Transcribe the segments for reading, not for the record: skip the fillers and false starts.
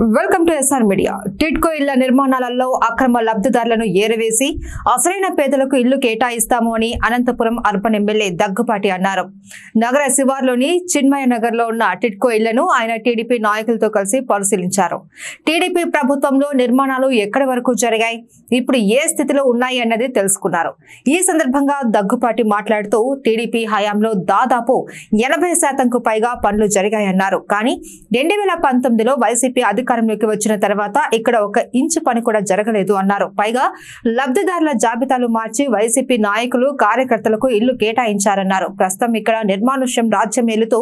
Welcome to SR media. TIDCO ఇళ్ల నిర్మాణాలలో అక్రమ లబ్ధిదారులను ఏరవేసి అసలైన పేదలకు ఇల్లు కేటాయిస్తాము అని అనంతపురం అర్బన్ ఎమ్మెల్యే దగ్గుపాటి అన్నారు. నగర శివార్లోని చిన్మయ నగర్ లో ఉన్న టిడ్కో ఇళ్లను ఆయన టీడీపీ నాయకులతో కలిసి పరిశీలించారు. టీడీపీ ప్రభుత్వంలో నిర్మాణాలు ఎక్కడి వరకు జరిగాయి, ఇప్పుడు ఏ స్థితిలో ఉన్నాయి అన్నది తెలుసుకున్నారు. ఈ సందర్భంగా దగ్గుపాటి మాట్లాడుతూ టీడీపీ హయాంలో దాదాపు 80% పైగా పనులు జరిగాయన్నారు. కానీ 2019లో వైసీపీ అధికారంలోకి వచ్చిన తర్వాత ఇక్కడ ఒక ఇంచు పని కూడా జరగలేదు అన్నారు. పైగా లబ్ధిదారుల జాబితాలు మార్చి వైసీపీ నాయకులు కార్యకర్తలకు ఇల్లు కేటాయించారన్నారు. ప్రస్తుతం ఇక్కడ నిర్మానుష్యం రాజ్యమేలుతూ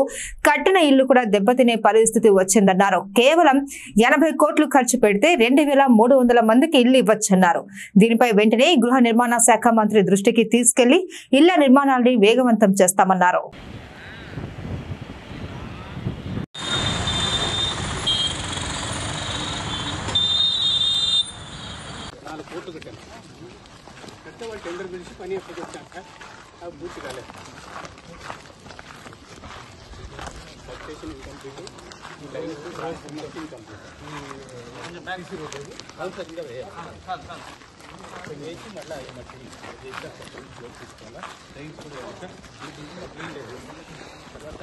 కట్టిన ఇల్లు కూడా దెబ్బతినే పరిస్థితి వచ్చిందన్నారు. కేవలం 80 కోట్లు ఖర్చు పెడితే 2300 మందికి ఇల్లు ఇవ్వచ్చన్నారు. దీనిపై వెంటనే గృహ నిర్మాణ శాఖ మంత్రి దృష్టికి తీసుకెళ్లి ఇళ్ల నిర్మాణాన్ని వేగవంతం చేస్తామన్నారు. కోట్లు కట్టాను కట్టే వాళ్ళు టెండర్ పిలిచి పని ఎప్పుడు వచ్చాక అవి పూర్తి కాలేదు. Substation incomplete, transformer incomplete. వేసి మళ్ళీ మట్టి తీసుకోవాలా, టైల్స్ కూడా క్లీన్ లేదు. తర్వాత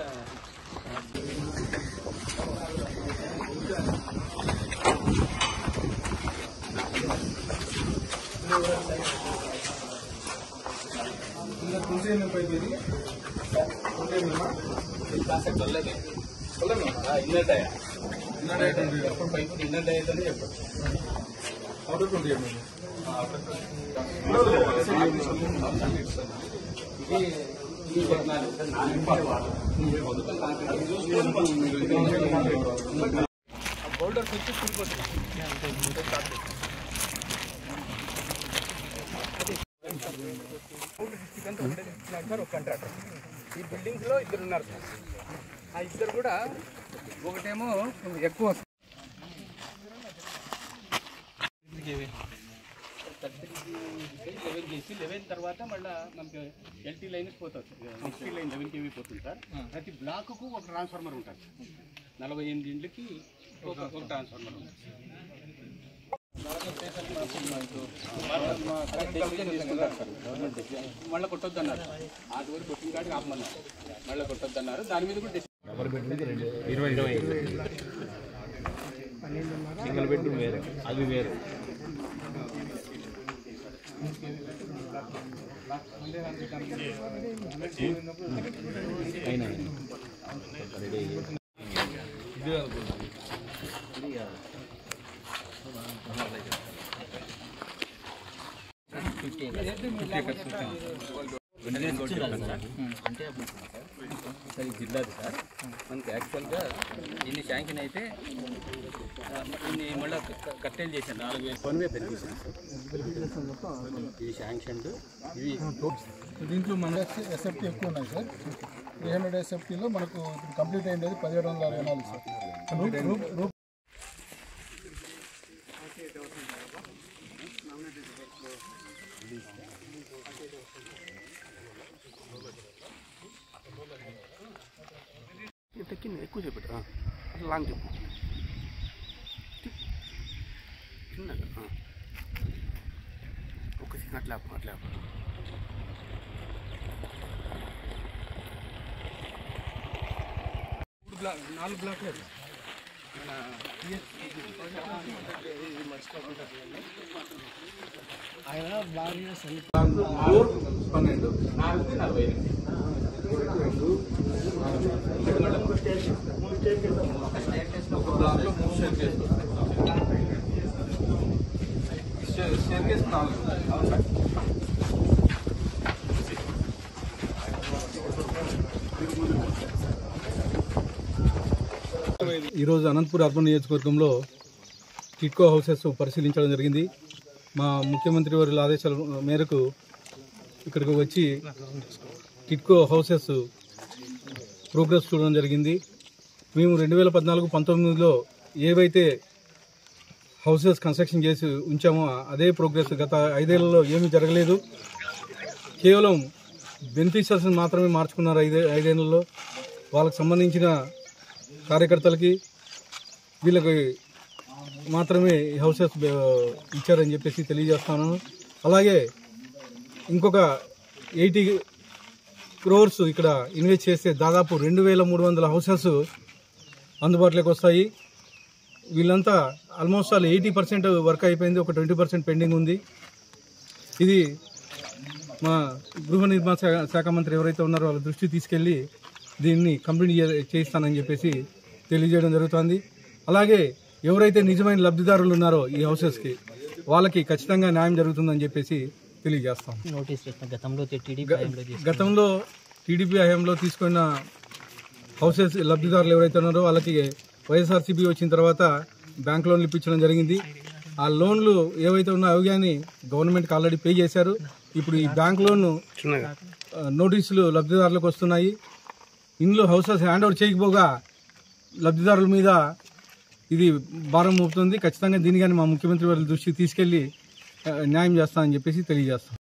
బోల్డర్స్ వచ్చి కూలిపోతున్నాయి. ఒక కాంట్రాక్టర్ ఈ బిల్డింగ్స్ లో ఇద్దరు ఉన్నారు సార్. ఆ ఇద్దరు కూడా ఒకటేమో ఎక్కువ 11 చేసి 11 తర్వాత మళ్ళీ మనకి ఎల్టీ లైన్ పోతుంది, ఎస్టీ లైన్ 11 kV పోతుంది సార్. ప్రతి బ్లాక్కు ఒక ట్రాన్స్ఫార్మర్ ఉంటుంది. 48 ఇండ్లకి ఒక ట్రాన్స్ఫార్మర్ ఉంటుంది. మళ్ళీ కొట్టొద్దు అన్నారు. ఆది వరకు కొట్టిన కాడికి ఆపమన్నారు, మళ్ళీ కొట్టొద్దు అన్నారు. దాని మీద కూడా సింగిల్ బెడ్రూమ్ వేరే, అది వేరే. సార్ ఈ జిల్లాది సార్ మనకి యాక్చువల్గా ఇన్ని శాంక్షన్ అయితే ఇన్ని మళ్ళీ కట్టెలు చేశాను. 4000 పనివే పెరిగేసాను ఇది శాంక్షన్. ఇవి దీంట్లో మన ఎస్ఎఫ్టీ ఎక్కువ ఉన్నాయి సార్. 300 ఎస్ఎఫ్టీలో మనకు కంప్లీట్ అయింది 1764 సార్. తక్కింది ఎక్కువ చెప్పాడు, అట్లా లాంగ్ చెప్పు చిన్నగా ఒక అట్లా అట్లా 4 బ్లాక్లు ఆయన బాగా 12 40 ఈరోజు అనంతపూర్ అర్బన్ నియోజకవర్గంలో టిడ్కో హౌసెస్ పరిశీలించడం జరిగింది. మా ముఖ్యమంత్రి వారి ఆదేశాల మేరకు ఇక్కడికి వచ్చి టిడ్కో హౌసెస్ ప్రోగ్రెస్ చూడడం జరిగింది. మేము 2014-19లో ఏవైతే హౌసెస్ కన్స్ట్రక్షన్ చేసి ఉంచామో అదే ప్రోగ్రెస్ గత 5 ఏళ్లలో ఏమీ జరగలేదు. కేవలం బెనిఫిషియర్స్ మాత్రమే మార్చుకున్నారు 5 ఏళ్లలో. వాళ్ళకు సంబంధించిన కార్యకర్తలకి వీళ్ళకి మాత్రమే ఈ హౌసెస్ ఇచ్చారని చెప్పేసి తెలియజేస్తాను. అలాగే ఇంకొక 80 crores ఇక్కడ ఇన్వెస్ట్ చేస్తే దాదాపు 2300 హౌసెస్ అందుబాటులోకి వస్తాయి. వీళ్ళంతా ఆల్మోస్ట్ ఆల్ 80% వర్క్ అయిపోయింది, ఒక 20% పెండింగ్ ఉంది. ఇది మా గృహ నిర్మాణ శాఖ మంత్రి ఎవరైతే ఉన్నారో వాళ్ళ దృష్టి తీసుకెళ్లి దీన్ని కంప్లీట్ చేయిస్తానని చెప్పేసి తెలియజేయడం జరుగుతుంది. అలాగే ఎవరైతే నిజమైన లబ్ధిదారులు ఉన్నారో ఈ హౌసెస్కి వాళ్ళకి ఖచ్చితంగా న్యాయం జరుగుతుందని చెప్పేసి తెలియజేస్తాం. గతంలో టీడీపీ హయాంలో తీసుకున్న హౌసెస్ లబ్ధిదారులు ఎవరైతే ఉన్నారో వాళ్ళకి వైఎస్ఆర్సీపీ వచ్చిన తర్వాత బ్యాంక్ లోన్లు ఇప్పించడం జరిగింది. ఆ లోన్లు ఏవైతే ఉన్నాయో అవి కానీ గవర్నమెంట్కి ఆల్రెడీ పే చేశారు. ఇప్పుడు ఈ బ్యాంక్ లోన్ నోటీసులు లబ్ధిదారులకు వస్తున్నాయి. ఇందులో హౌసెస్ హ్యాండ్ ఓవర్ చేయకపోగా లబ్ధిదారుల మీద ఇది భారం మోపుతుంది. ఖచ్చితంగా దీన్ని కానీ మా ముఖ్యమంత్రి వారి దృష్టికి తీసుకెళ్లి న్యాయం చేస్తామని చెప్పేసి తెలియజేస్తాం.